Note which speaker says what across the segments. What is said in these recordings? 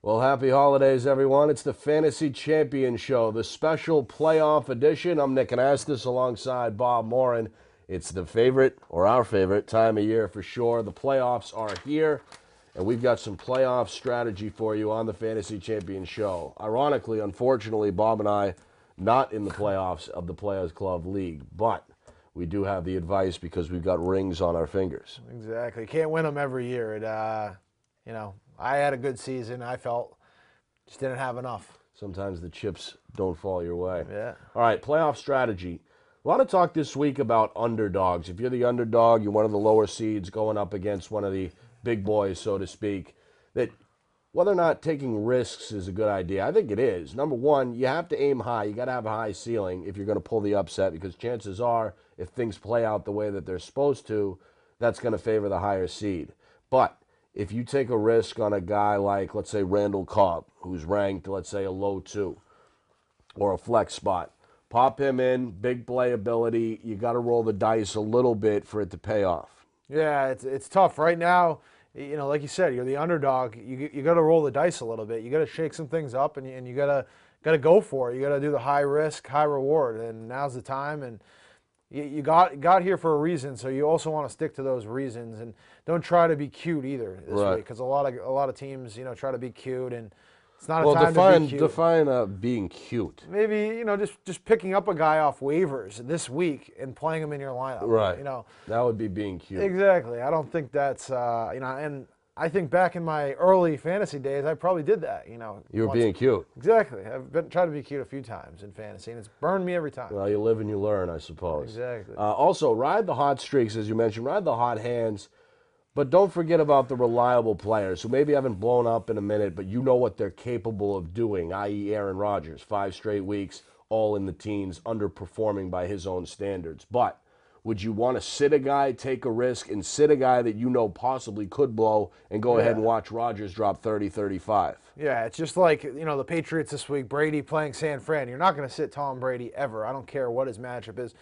Speaker 1: Well, happy holidays, everyone. It's the Fantasy Champion Show, the special playoff edition. I'm Nick Anastos alongside Bob Morin. It's the favorite, or our favorite, time of year for sure. The playoffs are here, and we've got some playoff strategy for you on the Fantasy Champion Show. Ironically, unfortunately, Bob and I not in the playoffs of the Players Club League, but we do have the advice because we've got rings on our fingers.
Speaker 2: Exactly. Can't win them every year. I had a good season. I felt just didn't have enough.
Speaker 1: Sometimes the chips don't fall your way.
Speaker 2: Yeah.
Speaker 1: All right, playoff strategy. A lot of talk this week about underdogs. If you're the underdog, you're one of the lower seeds going up against one of the big boys, so to speak, that whether or not taking risks is a good idea. I think it is. Number one, you have to aim high. You got to have a high ceiling if you're going to pull the upset, because chances are, if things play out the way that they're supposed to, that's going to favor the higher seed. But if you take a risk on a guy like, let's say, Randall Cobb, who's ranked, let's say, a low 2 or a flex spot, pop him in, big playability, you got to roll the dice a little bit for it to pay off.
Speaker 2: Yeah, it's tough. Right now, like you said, you're the underdog. You got to roll the dice a little bit. You got to shake some things up, and you got to go for it. You got to do the high risk, high reward, and now's the time. And you got here for a reason, so you also want to stick to those reasons, and don't try to be cute either this week, because a lot of teams try to be cute, and it's not a time to be cute.
Speaker 1: Define being cute.
Speaker 2: Maybe just picking up a guy off waivers this week and playing him in your lineup.
Speaker 1: Right. That would be being cute.
Speaker 2: Exactly. I don't think that's and I think back in my early fantasy days, I probably did that.
Speaker 1: You were being cute.
Speaker 2: Exactly. I've been trying to be cute a few times in fantasy, and it's burned me every time.
Speaker 1: Well, you live and you learn, I suppose.
Speaker 2: Exactly.
Speaker 1: Also, ride the hot streaks, as you mentioned. Ride the hot hands. But don't forget about the reliable players who maybe haven't blown up in a minute, but you know what they're capable of doing, i.e. Aaron Rodgers, 5 straight weeks, all in the teens, underperforming by his own standards. But would you want to sit a guy, take a risk, and sit a guy that you know possibly could blow and go ahead and watch Rodgers drop 30, 35?
Speaker 2: Yeah, it's just like, the Patriots this week, Brady playing San Fran. You're not going to sit Tom Brady ever. I don't care what his matchup is.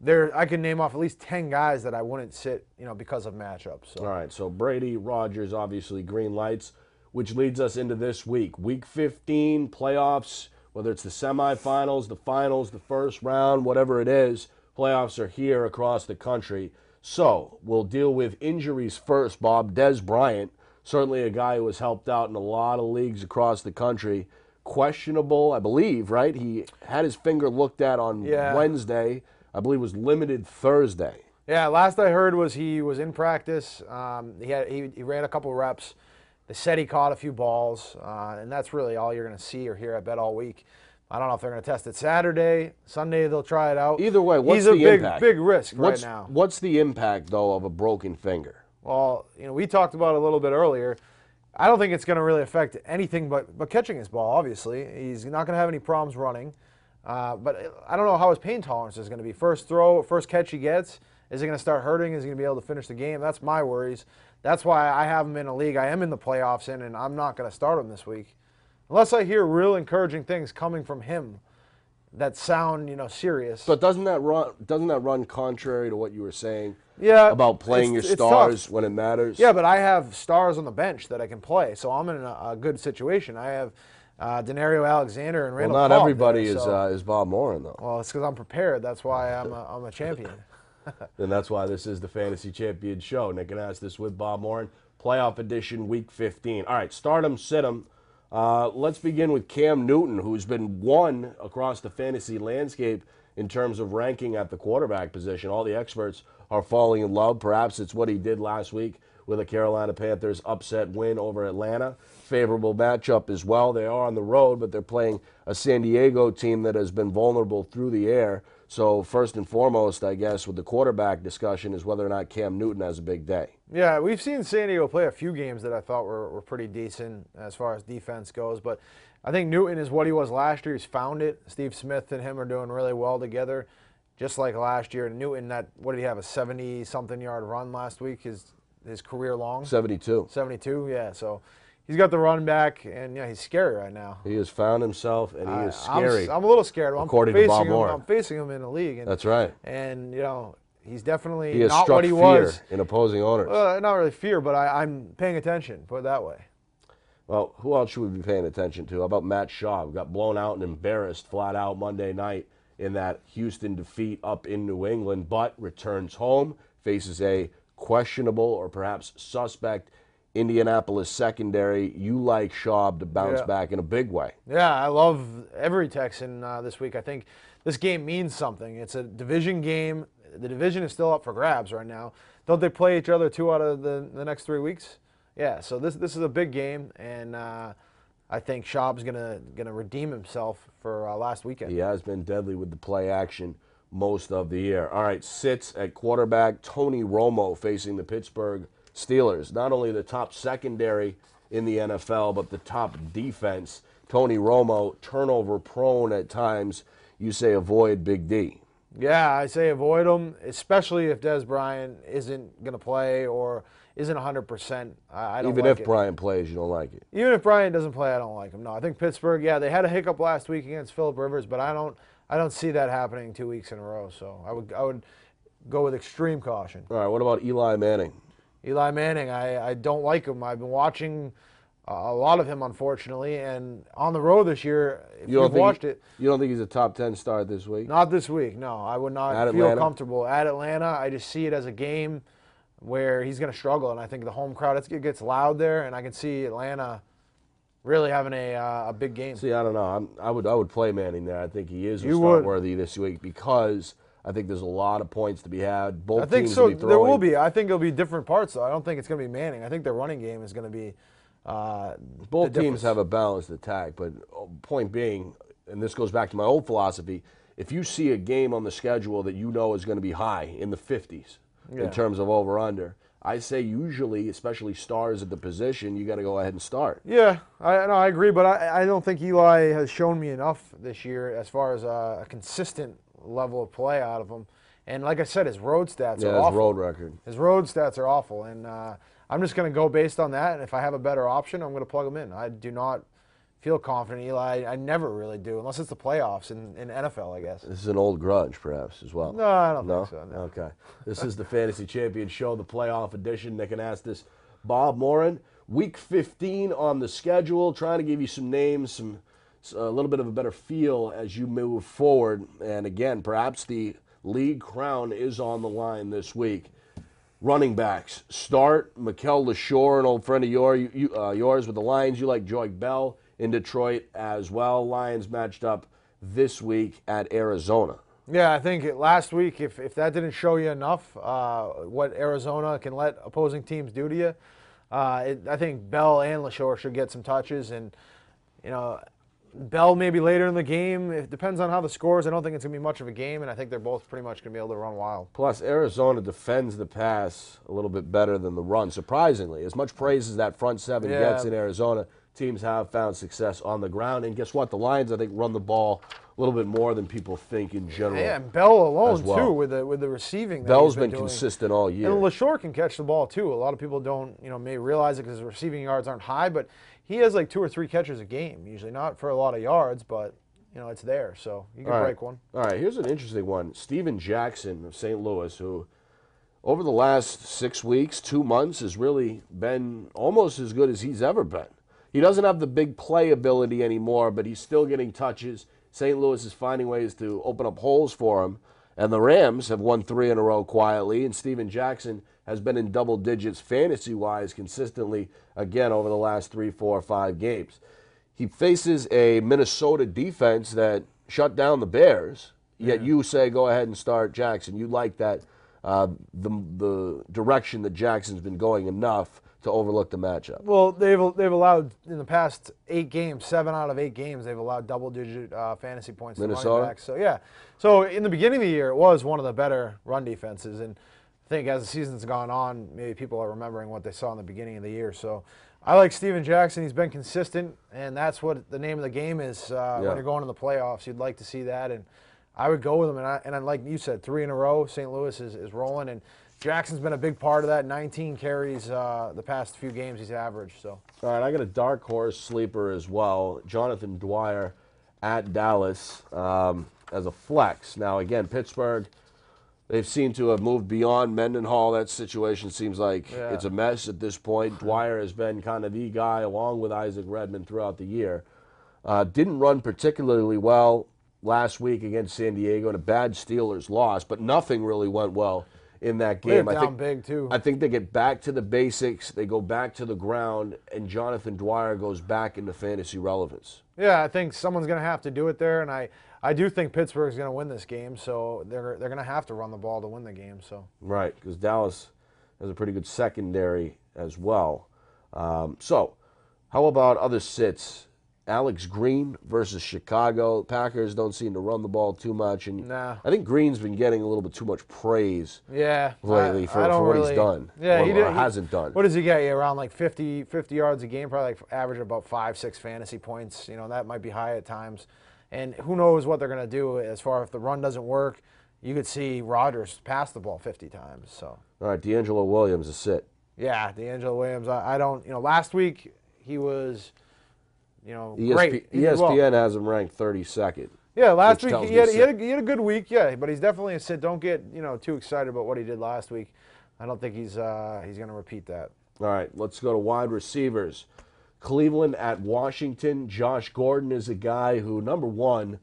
Speaker 2: I can name off at least 10 guys that I wouldn't sit, because of matchups. So.
Speaker 1: All right, so Brady, Rodgers, obviously green lights, which leads us into this week. Week 15, playoffs, whether it's the semifinals, the finals, the first round, whatever it is, playoffs are here across the country. So we'll deal with injuries first, Bob. Dez Bryant, certainly a guy who has helped out in a lot of leagues across the country. Questionable, I believe, right? He had his finger looked at on Wednesday. I believe was limited Thursday.
Speaker 2: Yeah, last I heard was he was in practice. He ran a couple reps. They said he caught a few balls, and that's really all you're going to see or hear, I bet, all week. I don't know if they're going to test it Saturday. Sunday they'll try it out.
Speaker 1: Either way, what's the impact?
Speaker 2: He's a big risk right now.
Speaker 1: What's the impact, though, of a broken finger?
Speaker 2: Well, we talked about it a little bit earlier. I don't think it's going to really affect anything but catching his ball, obviously. He's not going to have any problems running. But I don't know how his pain tolerance is going to be. First throw, first catch he gets, is it going to start hurting? Is he going to be able to finish the game? That's my worries. That's why I have him in a league I am in the playoffs in, and I'm not going to start him this week. Unless I hear real encouraging things coming from him that sound, serious.
Speaker 1: But doesn't that run contrary to what you were saying
Speaker 2: about
Speaker 1: playing your stars when it matters?
Speaker 2: Yeah, but I have stars on the bench that I can play, so I'm in a good situation. I have Denario Alexander and Randall Cobb.
Speaker 1: Well, not everybody is Bob Morin, though.
Speaker 2: Well, it's because I'm prepared. That's why I'm a champion.
Speaker 1: And that's why this is the Fantasy Champion Show. Nick and Anastos with Bob Morin, playoff edition, Week 15. All right, start 'em, sit 'em. Let's begin with Cam Newton, who's been one across the fantasy landscape in terms of ranking at the quarterback position. All the experts are falling in love. Perhaps it's what he did last week with a Carolina Panthers upset win over Atlanta. Favorable matchup as well. They are on the road, but they're playing a San Diego team that has been vulnerable through the air. So first and foremost, I guess, with the quarterback discussion is whether or not Cam Newton has a big day.
Speaker 2: Yeah, we've seen San Diego play a few games that I thought were pretty decent as far as defense goes. But I think Newton is what he was last year. He's found it. Steve Smith and him are doing really well together, just like last year. Newton, what did he have, a 70-something yard run last week, his career long?
Speaker 1: 72.
Speaker 2: 72, yeah. So he's got the run back, and he's scary right now.
Speaker 1: He has found himself, and he is scary.
Speaker 2: I'm a little scared.
Speaker 1: According to Bob Morin.
Speaker 2: I'm facing him in the league. And,
Speaker 1: that's right.
Speaker 2: And, he's definitely
Speaker 1: has
Speaker 2: not
Speaker 1: struck
Speaker 2: what he
Speaker 1: fear
Speaker 2: was
Speaker 1: in opposing owners.
Speaker 2: Not really fear, but I'm paying attention, put it that way.
Speaker 1: Well, who else should we be paying attention to? How about Matt Shaw? Got blown out and embarrassed flat out Monday night in that Houston defeat up in New England, but returns home, faces a questionable or perhaps suspect Indianapolis secondary. You like Shaw to bounce
Speaker 2: Yeah.
Speaker 1: back in a big way.
Speaker 2: Yeah, I love every Texan this week. I think this game means something. It's a division game. The division is still up for grabs right now. Don't they play each other 2 out of the next 3 weeks? Yeah, so this is a big game, and I think Schaub's gonna redeem himself for last weekend.
Speaker 1: He has been deadly with the play action most of the year. All right, sits at quarterback. Tony Romo facing the Pittsburgh Steelers. Not only the top secondary in the NFL, but the top defense. Tony Romo, turnover prone at times. You say avoid Big D.
Speaker 2: Yeah, I say avoid him, especially if Des Bryant isn't going to play or isn't 100%. I don't
Speaker 1: Even
Speaker 2: like
Speaker 1: if
Speaker 2: it.
Speaker 1: Bryant plays, you don't like it.
Speaker 2: Even if Bryant doesn't play, I don't like him. No, I think Pittsburgh, yeah, they had a hiccup last week against Phillip Rivers, but I don't see that happening 2 weeks in a row. So I would go with extreme caution.
Speaker 1: All right, what about Eli Manning?
Speaker 2: Eli Manning, I don't like him. I've been watching a lot of him, unfortunately, and on the road this year, if you've watched it.
Speaker 1: You don't think he's a top 10 start this week?
Speaker 2: Not this week, no. I would not
Speaker 1: At
Speaker 2: feel
Speaker 1: Atlanta?
Speaker 2: comfortable. At Atlanta, I just see it as a game where he's going to struggle, and I think the home crowd, it gets loud there, and I can see Atlanta really having a big game.
Speaker 1: See, I don't know. I would play Manning there. I think he is
Speaker 2: You
Speaker 1: start
Speaker 2: would.
Speaker 1: worthy this week because I think there's a lot of points to be had. Both
Speaker 2: I think
Speaker 1: teams
Speaker 2: so.
Speaker 1: will be
Speaker 2: There
Speaker 1: throwing.
Speaker 2: will be. I think it'll be different parts, though. I don't think it's going to be Manning. I think their running game is going to be
Speaker 1: Both
Speaker 2: the
Speaker 1: teams
Speaker 2: difference.
Speaker 1: have a balanced attack, but point being, and this goes back to my old philosophy, if you see a game on the schedule that you know is going to be high in the 50s
Speaker 2: Yeah.
Speaker 1: in terms of over-under, I say usually, especially stars at the position, you got to go ahead and start.
Speaker 2: Yeah, I agree, but I don't think Eli has shown me enough this year as far as a consistent level of play out of him. And like I said, his road stats
Speaker 1: Yeah,
Speaker 2: are
Speaker 1: his
Speaker 2: awful.
Speaker 1: road record.
Speaker 2: His road stats are awful, and I'm just going to go based on that. And if I have a better option, I'm going to plug him in. I do not feel confident in Eli. I never really do, unless it's the playoffs in NFL, I guess.
Speaker 1: This is an old grudge, perhaps, as well.
Speaker 2: No, I don't
Speaker 1: No?
Speaker 2: think so. No.
Speaker 1: Okay. This is the Fantasy Champion Show, the playoff edition. Nick Anastos, Bob Morin. Week 15 on the schedule. Trying to give you some names, a little bit of a better feel as you move forward. And again, perhaps the league crown is on the line this week. Running backs. Start Mikel LaShore, an old friend of yours with the Lions. You like Joy Bell in Detroit as well. Lions matched up this week at Arizona.
Speaker 2: Yeah, I think last week, if that didn't show you enough, what Arizona can let opposing teams do to you, I think Bell and LaShore should get some touches. And, Bell maybe later in the game. It depends on how the scores. I don't think it's going to be much of a game, and I think they're both pretty much going to be able to run wild.
Speaker 1: Plus, Arizona defends the pass a little bit better than the run, surprisingly. As much praise as that front seven
Speaker 2: Yeah.
Speaker 1: gets in Arizona, teams have found success on the ground. And guess what? The Lions, I think, run the ball a little bit more than people think in general.
Speaker 2: Yeah, and Bell alone,
Speaker 1: as well.
Speaker 2: too, with the receiving. That
Speaker 1: Bell's
Speaker 2: he's
Speaker 1: been
Speaker 2: doing.
Speaker 1: consistent all year.
Speaker 2: And LaShore can catch the ball, too. A lot of people don't, may realize it because his receiving yards aren't high, but he has like 2 or 3 catches a game, usually. Not for a lot of yards, but, it's there. So you can
Speaker 1: All right.
Speaker 2: break one.
Speaker 1: All right, here's an interesting one. Steven Jackson of St. Louis, who over the last 6 weeks, 2 months, has really been almost as good as he's ever been. He doesn't have the big playability anymore, but he's still getting touches. St. Louis is finding ways to open up holes for him. And the Rams have won 3 in a row quietly, and Steven Jackson has been in double digits fantasy-wise consistently, again, over the last 3, 4, 5 games. He faces a Minnesota defense that shut down the Bears, yet you say go ahead and start Jackson. You like that, the direction that Jackson's been going enough to overlook the matchup.
Speaker 2: Well, they've allowed in the past 8 games, 7 out of 8 games, they've allowed double-digit fantasy points to
Speaker 1: Minnesota?
Speaker 2: running backs. So yeah, so in the beginning of the year, it was one of the better run defenses, and I think as the season's gone on, maybe people are remembering what they saw in the beginning of the year. So I like Steven Jackson. He's been consistent, and that's what the name of the game is when you're going to the playoffs. You'd like to see that, and I would go with him. And like you said, 3 in a row. St. Louis is rolling, and Jackson's been a big part of that. 19 carries the past few games he's averaged. So
Speaker 1: All right, I got a dark horse sleeper as well. Jonathan Dwyer at Dallas as a flex. Now, again, Pittsburgh They've seemed to have moved beyond Mendenhall. That situation seems like
Speaker 2: Yeah.
Speaker 1: it's a mess at this point. Dwyer has been kind of the guy along with Isaac Redmond throughout the year. Didn't run particularly well last week against San Diego in a bad Steelers loss, but nothing really went well in that game.
Speaker 2: They're down big, too.
Speaker 1: I think they get back to the basics, they go back to the ground, and Jonathan Dwyer goes back into fantasy relevance.
Speaker 2: Yeah, I think someone's going to have to do it there, and I do think Pittsburgh's going to win this game, so they're going to have to run the ball to win the game. So
Speaker 1: Right, because Dallas has a pretty good secondary as well. So how about other sits? Alex Green versus Chicago. Packers don't seem to run the ball too much, and
Speaker 2: Nah.
Speaker 1: I think Green's been getting a little bit too much praise lately for
Speaker 2: don't
Speaker 1: what
Speaker 2: really,
Speaker 1: he's done.
Speaker 2: Yeah,
Speaker 1: or hasn't done.
Speaker 2: What does he get? Around like 50 yards a game, probably like average about 5-6 fantasy points. You know, that might be high at times. And who knows what they're going to do as far if the run doesn't work. You could see Rodgers pass the ball 50 times. So
Speaker 1: All right, D'Angelo Williams, a sit.
Speaker 2: yeah, D'Angelo Williams. I don't. Last week he was.
Speaker 1: ESP,
Speaker 2: Great. He did well.
Speaker 1: ESPN has him ranked 32nd.
Speaker 2: Yeah, last
Speaker 1: which
Speaker 2: week
Speaker 1: tells
Speaker 2: he
Speaker 1: me
Speaker 2: had a good week. Yeah, but he's definitely a sit. Don't get too excited about what he did last week. I don't think he's going to repeat that.
Speaker 1: All right, let's go to wide receivers. Cleveland at Washington. Josh Gordon is a guy who, number one,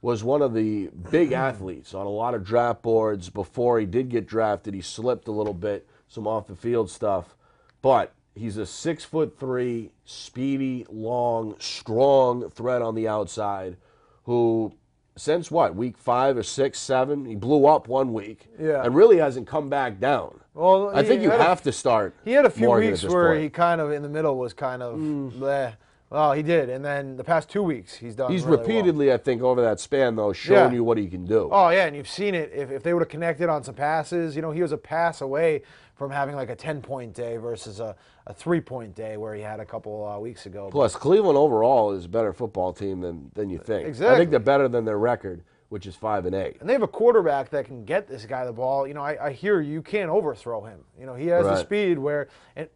Speaker 1: was one of the big athletes on a lot of draft boards before he did get drafted. He slipped a little bit, some off-the-field stuff. But he's a 6'3", speedy, long, strong threat on the outside who, since what, week 5 or 6, 7, he blew up one week and really hasn't come back down.
Speaker 2: Well,
Speaker 1: I think you have to start.
Speaker 2: He had a few
Speaker 1: Morgan
Speaker 2: weeks
Speaker 1: at this
Speaker 2: where
Speaker 1: point.
Speaker 2: he kind of in the middle was kind of bleh. Well, he did, and then the past 2 weeks he's done.
Speaker 1: He's
Speaker 2: really
Speaker 1: repeatedly, I think, over that span, though, shown you what he can do.
Speaker 2: Oh, yeah, and you've seen it. If they would have connected on some passes, he was a pass away from having like a 10-point day versus a 3-point day where he had a couple weeks ago.
Speaker 1: Plus, Cleveland overall is a better football team than you think.
Speaker 2: Exactly.
Speaker 1: I think they're better than their record, which is 5-8.
Speaker 2: And they have a quarterback that can get this guy the ball. I hear you can't overthrow him. He has the speed where, and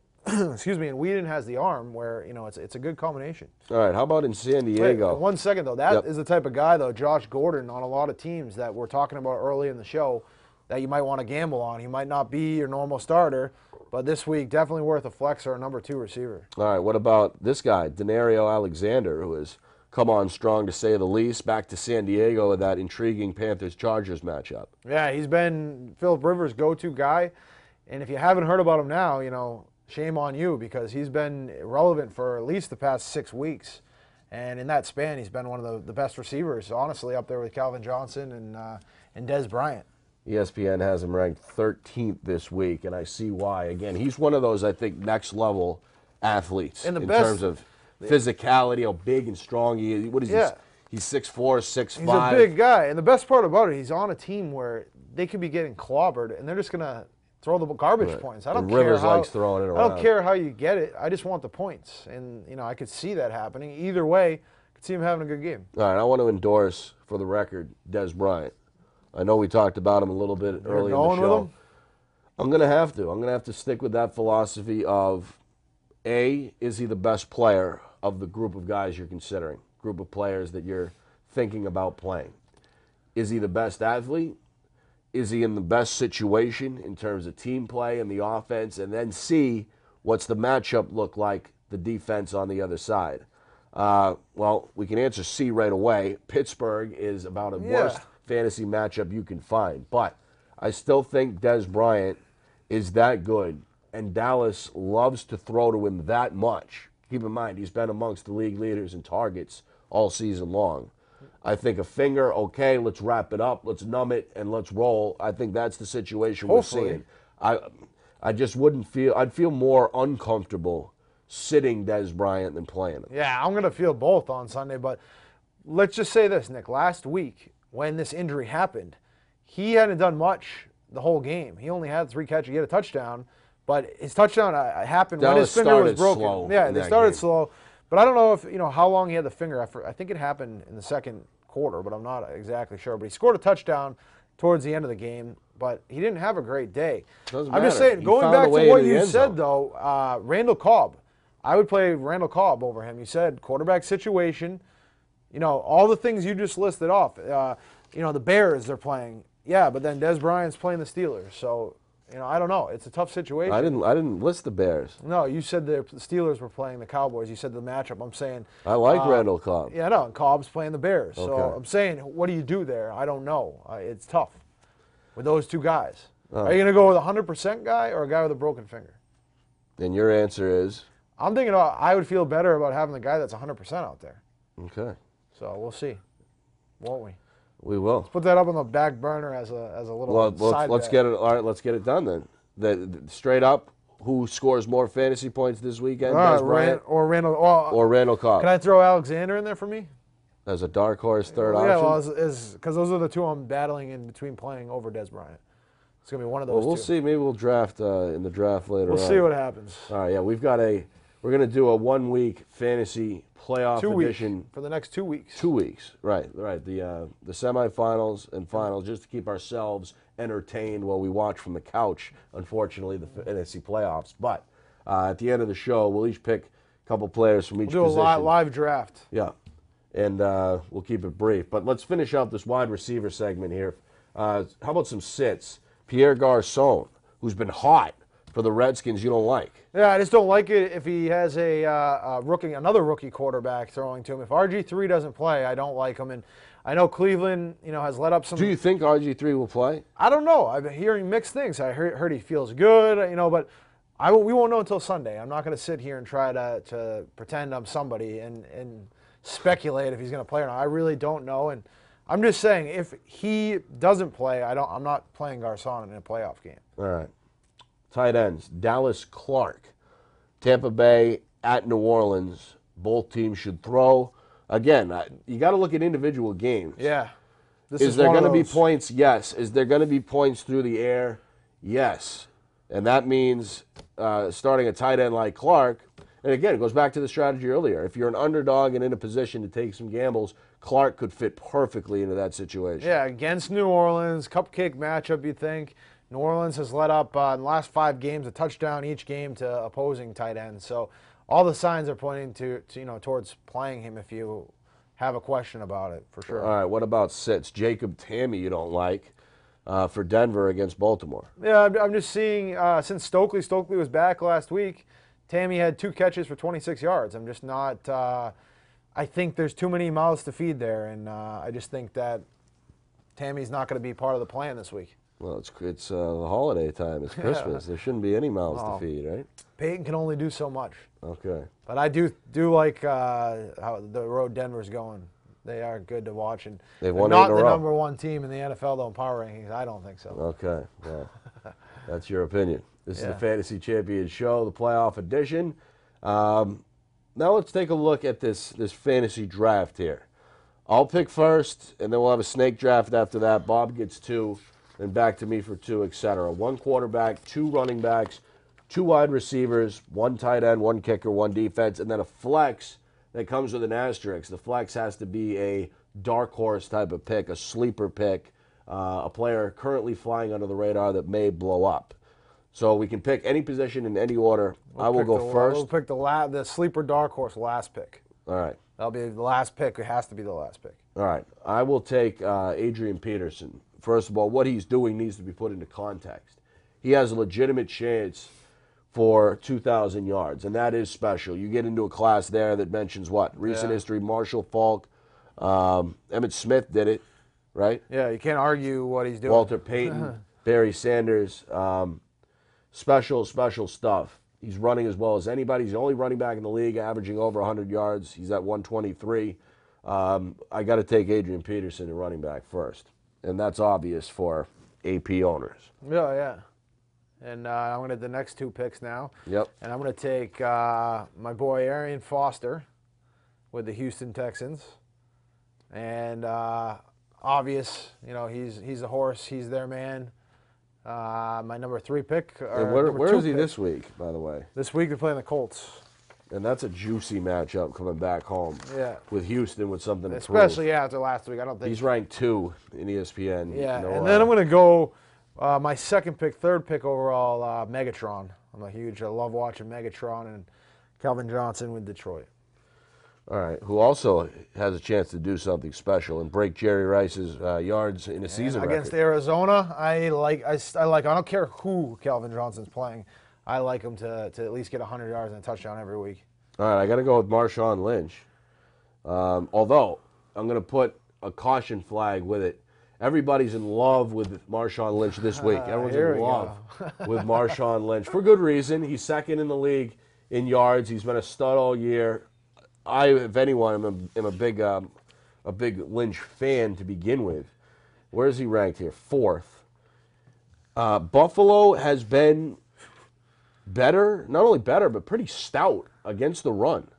Speaker 2: excuse me, and Whedon has the arm where it's a good combination.
Speaker 1: All right, how about in San Diego?
Speaker 2: Wait, 1 second though, that is the type of guy though, Josh Gordon, on a lot of teams that we're talking about early in the show that you might want to gamble on. He might not be your normal starter, but this week definitely worth a flex or a number 2 receiver.
Speaker 1: All right, what about this guy, Denario Alexander, who has come on strong to say the least, back to San Diego with that intriguing Panthers-Chargers matchup.
Speaker 2: Yeah, he's been Philip Rivers' go-to guy, and if you haven't heard about him now, shame on you because he's been irrelevant for at least the past 6 weeks. And in that span, he's been one of the best receivers, honestly, up there with Calvin Johnson and Dez Bryant.
Speaker 1: ESPN has him ranked 13th this week, and I see why. Again, he's one of those, I think, next-level athletes in terms of physicality, how big and strong he is. What is he? He's 6'4", 6'5".
Speaker 2: He's a big guy. And the best part about it, he's on a team where they could be getting clobbered, and they're just going to throw the garbage points. I don't care
Speaker 1: Rivers
Speaker 2: how,
Speaker 1: likes throwing it around.
Speaker 2: I don't care how you get it. I just want the points. And, I could see that happening. Either way, I could see him having a good game.
Speaker 1: All right, I want to endorse, for the record, Dez Bryant. I know we talked about him a little bit early in the show.
Speaker 2: With him?
Speaker 1: I'm going to have to. I'm going to have to stick with that philosophy of, A, is he the best player of the group of guys you're considering, group of players that you're thinking about playing? Is he the best athlete? Is he in the best situation in terms of team play and the offense? And then C, what's the matchup look like, the defense on the other side? Well, we can answer C right away. Pittsburgh is about the worst fantasy matchup you can find. But I still think Dez Bryant is that good, and Dallas loves to throw to him that much. Keep in mind, he's been amongst the league leaders in targets all season long. I think a finger, okay, let's wrap it up, let's numb it, and let's roll. I think that's the situation we're seeing. I just wouldn't feel, I'd feel more uncomfortable sitting Dez Bryant than playing him.
Speaker 2: Yeah, I'm going to feel both on Sunday, but let's just say this, Nick. Last week, when this injury happened, he hadn't done much the whole game. He only had 3 catches. He had a touchdown, but his touchdown happened when his finger was broken. Yeah, they started slow. But I don't know if how long he had the finger. I think it happened in the second quarter, but I'm not exactly sure. But he scored a touchdown towards the end of the game, but he didn't have a great day. I'm just saying, going back to what you said, though, Randall Cobb, I would play Randall Cobb over him. You said quarterback situation, all the things you just listed off. The Bears they're playing. Yeah, but then Des Bryant's playing the Steelers, so I don't know. It's a tough situation.
Speaker 1: I didn't list the Bears.
Speaker 2: No, you said the Steelers were playing the Cowboys. You said the matchup. I'm saying
Speaker 1: I like Randall Cobb.
Speaker 2: Yeah, no, and Cobb's playing the Bears. So
Speaker 1: Okay.
Speaker 2: I'm saying, what do you do there? I don't know. It's tough with those two guys. Are you going to go with a 100% guy or a guy with a broken finger?
Speaker 1: And your answer is?
Speaker 2: I'm thinking I would feel better about having the guy that's 100% out there.
Speaker 1: Okay.
Speaker 2: So we'll see, won't we?
Speaker 1: We will.
Speaker 2: Let's put that up on the back burner as a little side
Speaker 1: let's
Speaker 2: bet.
Speaker 1: get it. All right, let's get it done then. Straight up, who scores more fantasy points this weekend? Des Bryant
Speaker 2: or Randall
Speaker 1: or Randall Cobb?
Speaker 2: Can I throw Alexander in there for me?
Speaker 1: As a dark horse third
Speaker 2: Yeah,
Speaker 1: option?
Speaker 2: well, because those are the two I'm battling in between playing over Des Bryant. It's going to be one of those
Speaker 1: We'll
Speaker 2: two.
Speaker 1: see. Maybe we'll draft in the draft later
Speaker 2: We'll
Speaker 1: on.
Speaker 2: see what happens.
Speaker 1: All right, yeah, we're going to do a 1 week fantasy playoff
Speaker 2: 2 weeks.
Speaker 1: edition.
Speaker 2: For the next 2 weeks.
Speaker 1: 2 weeks, right. The semifinals and finals, just to keep ourselves entertained while we watch from the couch, unfortunately, the fantasy playoffs. But at the end of the show, we'll each pick a couple players from each
Speaker 2: We'll do
Speaker 1: position.
Speaker 2: a live draft.
Speaker 1: Yeah, and we'll keep it brief. But let's finish up this wide receiver segment here. How about some sits? Pierre Garçon, who's been hot for the Redskins, you don't like.
Speaker 2: Yeah, I just don't like it if he has another rookie quarterback throwing to him. If RG3 doesn't play, I don't like him. And I know Cleveland, has let up some.
Speaker 1: Do you think RG3 will play?
Speaker 2: I don't know. I've been hearing mixed things. I heard he feels good, but we won't know until Sunday. I'm not going to sit here and try to pretend I'm somebody and speculate if he's going to play or not. I really don't know. And I'm just saying, if he doesn't play, I'm not playing Garçon in a playoff game.
Speaker 1: All right. Tight ends, Dallas Clark, Tampa Bay at New Orleans. Both teams should throw. Again, you got to look at individual games.
Speaker 2: Yeah.
Speaker 1: Is there going to be points? Yes. Is there going to be points through the air? Yes. And that means starting a tight end like Clark. And again, it goes back to the strategy earlier. If you're an underdog and in a position to take some gambles, Clark could fit perfectly into that situation.
Speaker 2: Yeah, against New Orleans, cupcake matchup, you'd think. New Orleans has let up in the last 5 games a touchdown each game to opposing tight ends. So all the signs are pointing to towards playing him if you have a question about it, for sure.
Speaker 1: All right, what about sits? Jacob Tammy you don't like for Denver against Baltimore.
Speaker 2: Yeah, I'm just seeing since Stokely was back last week, Tammy had 2 catches for 26 yards. I'm just not I think there's too many mouths to feed there, and I just think that Tammy's not going to be part of the plan this week.
Speaker 1: Well, it's the holiday time. It's Christmas. There shouldn't be any mouths to feed, right?
Speaker 2: Peyton can only do so much.
Speaker 1: Okay.
Speaker 2: But I do like how the road Denver's going. They are good to watch, and
Speaker 1: They've won
Speaker 2: not
Speaker 1: 8 in a
Speaker 2: the
Speaker 1: row.
Speaker 2: number 1 team in the NFL though in power rankings. I don't think so.
Speaker 1: Okay. Well, that's your opinion. This is
Speaker 2: Yeah.
Speaker 1: the Fantasy Champion Show, the playoff edition. Now let's take a look at this fantasy draft here. I'll pick first, and then we'll have a snake draft after that. Bob gets 2. Then back to me for 2, etc. 1 quarterback, 2 running backs, 2 wide receivers, 1 tight end, 1 kicker, 1 defense, and then a flex that comes with an asterisk. The flex has to be a dark horse type of pick, a sleeper pick, a player currently flying under the radar that may blow up. So we can pick any position in any order. I will go first.
Speaker 2: We'll pick the sleeper dark horse last pick.
Speaker 1: All right.
Speaker 2: That'll be the last pick. It has to be the last pick.
Speaker 1: All right. I will take Adrian Peterson. First of all, what he's doing needs to be put into context. He has a legitimate chance for 2,000 yards, and that is special. You get into a class there that mentions what? Recent history, Marshall Faulk, Emmitt Smith did it, right?
Speaker 2: Yeah, you can't argue what he's doing.
Speaker 1: Walter Payton, Barry Sanders, special stuff. He's running as well as anybody. He's the only running back in the league averaging over 100 yards. He's at 123. I got to take Adrian Peterson at running back first. And that's obvious for AP owners.
Speaker 2: Yeah. And I'm going to the next 2 picks now.
Speaker 1: Yep.
Speaker 2: And I'm going to take my boy Arian Foster with the Houston Texans. And obvious, he's a horse. He's their man. My number 3 pick.
Speaker 1: And where is he this week, by the way?
Speaker 2: This week they're playing the Colts.
Speaker 1: And that's a juicy matchup coming back home.
Speaker 2: Yeah.
Speaker 1: With Houston with something to
Speaker 2: especially after last week. I don't think
Speaker 1: he's ranked 2 in ESPN.
Speaker 2: Yeah, and then I'm going to go my 2nd pick, 3rd pick overall, Megatron. I love watching Megatron and Calvin Johnson with Detroit.
Speaker 1: All right. Who also has a chance to do something special and break Jerry Rice's yards in a season
Speaker 2: Against
Speaker 1: record.
Speaker 2: Arizona, I don't care who Calvin Johnson's playing. I like him to at least get 100 yards and a touchdown every week.
Speaker 1: All right, I got to go with Marshawn Lynch. Although I'm going to put a caution flag with it. Everybody's in love with Marshawn Lynch this week. Everyone's
Speaker 2: Here
Speaker 1: in
Speaker 2: we
Speaker 1: love with Marshawn Lynch for good reason. He's second in the league in yards. He's been a stud all year. I, if anyone, am a big Lynch fan to begin with. Where is he ranked here? 4th. Buffalo has been better, not only better, but pretty stout against the run.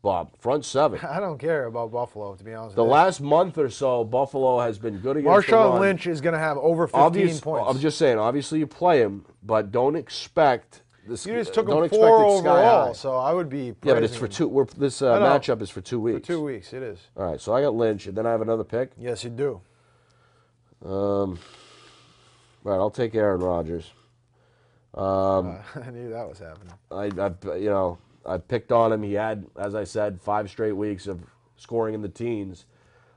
Speaker 1: Bob, front 7.
Speaker 2: I don't care about Buffalo, to be honest
Speaker 1: The
Speaker 2: with you.
Speaker 1: last month or so, Buffalo has been good against the run.
Speaker 2: Marshawn Lynch is going to have over 15 points.
Speaker 1: I'm just saying, obviously you play him, but don't expect this.
Speaker 2: You just took
Speaker 1: don't
Speaker 2: him
Speaker 1: expect
Speaker 2: 4
Speaker 1: it sky
Speaker 2: overall,
Speaker 1: high.
Speaker 2: so I would be
Speaker 1: Yeah, but it's for
Speaker 2: praising him.
Speaker 1: 2. This matchup is for 2 weeks.
Speaker 2: For 2 weeks, it is.
Speaker 1: All right, so I got Lynch, and then I have another pick.
Speaker 2: Yes, you do.
Speaker 1: All right, I'll take Aaron Rodgers.
Speaker 2: I knew that was happening.
Speaker 1: I picked on him. He had, as I said, 5 straight weeks of scoring in the teens.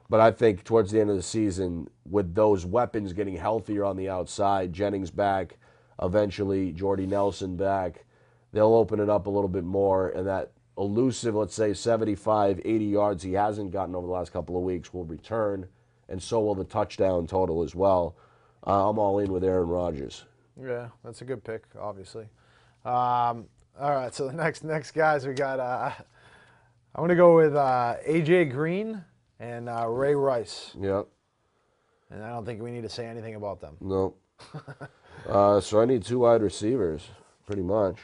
Speaker 1: But I think towards the end of the season, with those weapons getting healthier on the outside, Jennings back, eventually Jordy Nelson back, they'll open it up a little bit more. And that elusive, let's say, 75, 80 yards he hasn't gotten over the last couple of weeks will return. And so will the touchdown total as well. I'm all in with Aaron Rodgers.
Speaker 2: Yeah, that's a good pick, obviously. All right, so the next guys we got, I'm going to go with A.J. Green and Ray Rice.
Speaker 1: Yep.
Speaker 2: And I don't think we need to say anything about them.
Speaker 1: No. So I need 2 wide receivers, pretty much.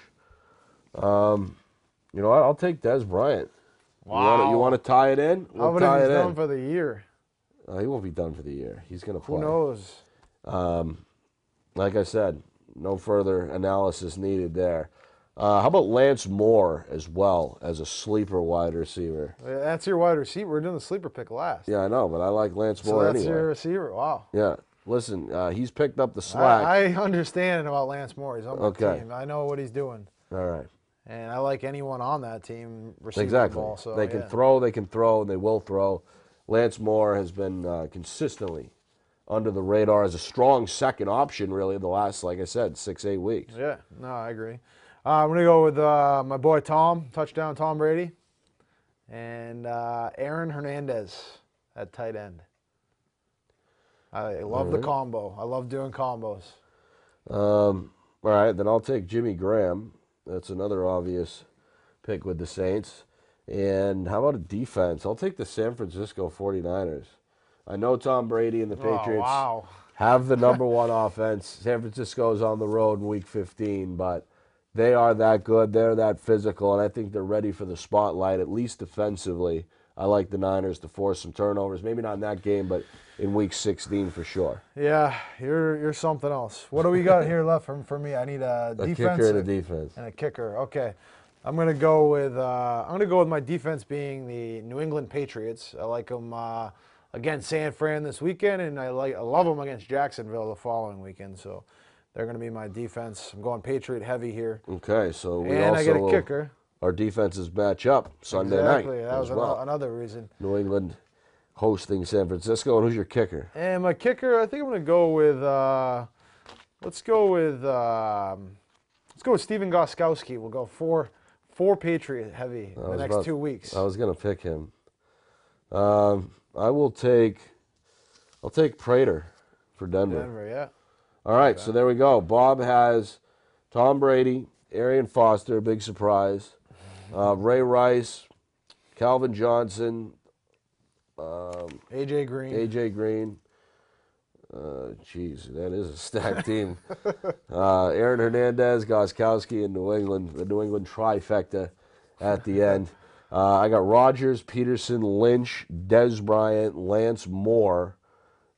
Speaker 1: You know what? I'll take Des Bryant.
Speaker 2: Wow.
Speaker 1: You want to tie it in?
Speaker 2: How
Speaker 1: We'll
Speaker 2: about
Speaker 1: tie
Speaker 2: if
Speaker 1: it
Speaker 2: he's
Speaker 1: in.
Speaker 2: done for the year?
Speaker 1: He won't be done for the year. He's going to play.
Speaker 2: Who knows?
Speaker 1: Like I said, no further analysis needed there. How about Lance Moore as well as a sleeper wide receiver?
Speaker 2: That's your wide receiver. We're doing the sleeper pick last.
Speaker 1: Yeah, I know, but I like Lance
Speaker 2: So
Speaker 1: Moore
Speaker 2: that's
Speaker 1: anyway.
Speaker 2: your receiver. Wow.
Speaker 1: Yeah. Listen, he's picked up the slack.
Speaker 2: I understand about Lance Moore. He's on my
Speaker 1: Okay.
Speaker 2: team. I know what he's doing.
Speaker 1: All right.
Speaker 2: And I like anyone on that team receiving
Speaker 1: Exactly.
Speaker 2: the ball. So,
Speaker 1: they can throw, and they will throw. Lance Moore has been consistently under the radar as a strong second option, really, the last, like I said, 6-8 weeks.
Speaker 2: Yeah, no, I agree. I'm going to go with my boy Tom, touchdown Tom Brady, and Aaron Hernandez at tight end. I love the combo. I love doing combos.
Speaker 1: All right, then I'll take Jimmy Graham. That's another obvious pick with the Saints. And how about a defense? I'll take the San Francisco 49ers. I know Tom Brady and the Patriots have the #1 offense. San Francisco's on the road in Week 15, but they are that good. They're that physical, and I think they're ready for the spotlight, at least defensively. I like the Niners to force some turnovers. Maybe not in that game, but in Week 16 for sure.
Speaker 2: Yeah, you're something else. What do we got here left for me? I need a defense.
Speaker 1: A kicker and a defense.
Speaker 2: And a kicker. Okay. I'm gonna go with my defense being the New England Patriots. I like them against San Fran this weekend, and I love them against Jacksonville the following weekend. So they're gonna be my defense. I'm going Patriot heavy here.
Speaker 1: Okay, so we
Speaker 2: and
Speaker 1: also
Speaker 2: I get a kicker.
Speaker 1: Our defenses match up Sunday night.
Speaker 2: Exactly. That was another reason.
Speaker 1: New England hosting San Francisco, and who's your kicker?
Speaker 2: And my kicker, I think I'm gonna go with let's go with Steven Gostkowski. We'll go four Patriot heavy in the next 2 weeks.
Speaker 1: I was going to pick him. I'll take Prater for Denver.
Speaker 2: Denver, yeah.
Speaker 1: All right, so there we go. Bob has Tom Brady, Arian Foster, big surprise, Ray Rice, Calvin Johnson,
Speaker 2: A.J. Green.
Speaker 1: Geez, that is a stacked team. Aaron Hernandez, Gostkowski, and New England, the New England trifecta at the end. I got Rodgers, Peterson, Lynch, Des Bryant, Lance Moore,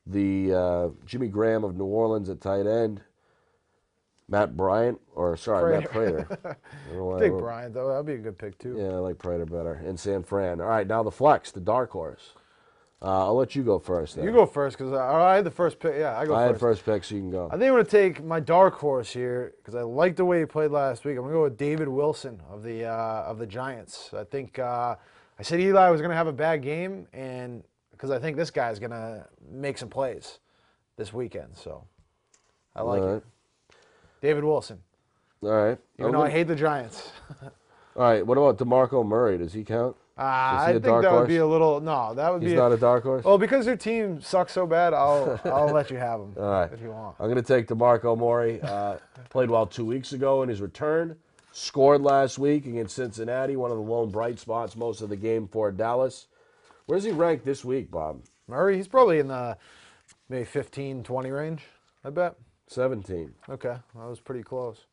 Speaker 1: the Jimmy Graham of New Orleans at tight end, Matt Prater.
Speaker 2: Big Bryant, though. That'd be a good pick, too.
Speaker 1: Yeah, I like Prater better. And San Fran. All right, now the flex, the dark horse. I'll let you go first. Then.
Speaker 2: You go first, because I had the first pick. Yeah, I go first.
Speaker 1: I had first pick, so you can go.
Speaker 2: I think I'm going to take my dark horse here, because I like the way he played last week. I'm going to go with David Wilson of the Giants. I think I said Eli was going to have a bad game, and because I think this guy's going to make some plays this weekend. So I like it. David Wilson.
Speaker 1: All right.
Speaker 2: Even though I hate the Giants.
Speaker 1: All right. What about DeMarco Murray? Does he count?
Speaker 2: I think that would be a little. No, that would be.
Speaker 1: He's not a dark horse?
Speaker 2: Well, because your team sucks so bad, I'll let you have him.
Speaker 1: All right.
Speaker 2: If you want.
Speaker 1: I'm going to take DeMarco Murray. Played well 2 weeks ago in his return. Scored last week against Cincinnati, one of the lone bright spots most of the game for Dallas. Where's he ranked this week, Bob?
Speaker 2: Murray, he's probably in the maybe 15, 20 range, I bet.
Speaker 1: 17.
Speaker 2: Okay, that was pretty close.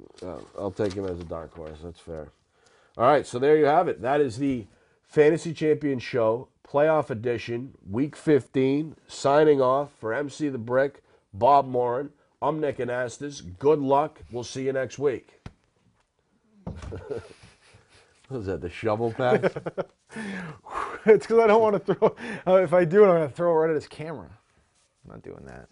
Speaker 1: I'll take him as a dark horse. That's fair. All right, so there you have it. That is the Fantasy Champion Show, playoff edition, week 15. Signing off for MC the Brick, Bob Morin. I'm Nick Anastos. Good luck. We'll see you next week. What is that, the shovel pass?
Speaker 2: It's because I don't want to throw. If I do it, I'm going to throw it right at his camera. I'm not doing that.